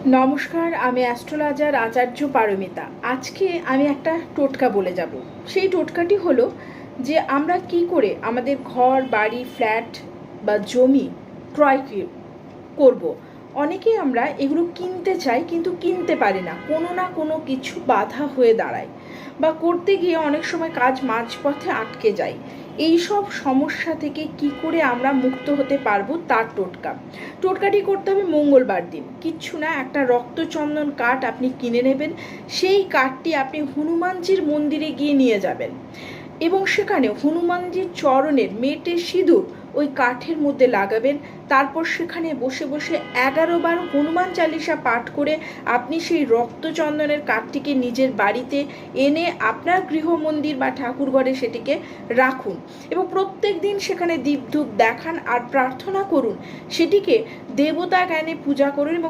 নমস্কার, আমি অ্যাস্ট্রোলজার আচার্য পারমিতা। আজকে আমি একটা টোটকা বলে যাব। সেই টোটকাটি হলো যে আমরা কি করে আমাদের ঘর, বাড়ি, ফ্ল্যাট বা জমি ক্রয় করব। অনেকেই আমরা এগুলো কিনতে চাই, কিন্তু কিনতে পারি না, কোনো না কোনো কিছু বাধা হয়ে দাঁড়ায়, বা করতে গিয়ে অনেক সময় কাজ মাঝপথে আটকে যায়। এই সব সমস্যা থেকে কি করে আমরা মুক্ত হতে পারবো তার টোটকাটি করতে হবে মঙ্গলবার দিন। কিচ্ছু না, একটা রক্তচন্দন কাঠ আপনি কিনে নেবেন। সেই কাঠটি আপনি হনুমানজির মন্দিরে গিয়ে নিয়ে যাবেন এবং সেখানে হনুমানজির চরণের মেটে সিঁদুর ওই কাঠের মধ্যে লাগাবেন। তারপর সেখানে বসে বসে 11 বার হনুমান চালিসা পাঠ করে আপনি সেই রক্তচন্দনের কাঠটিকে নিজের বাড়িতে এনে আপনার গৃহমন্দির বা ঠাকুরঘরে সেটিকে রাখুন এবং প্রত্যেক দিন সেখানে দীপ ধূপ দেখান আর প্রার্থনা করুন, সেটিকে দেবতা জ্ঞানে পূজা করুন এবং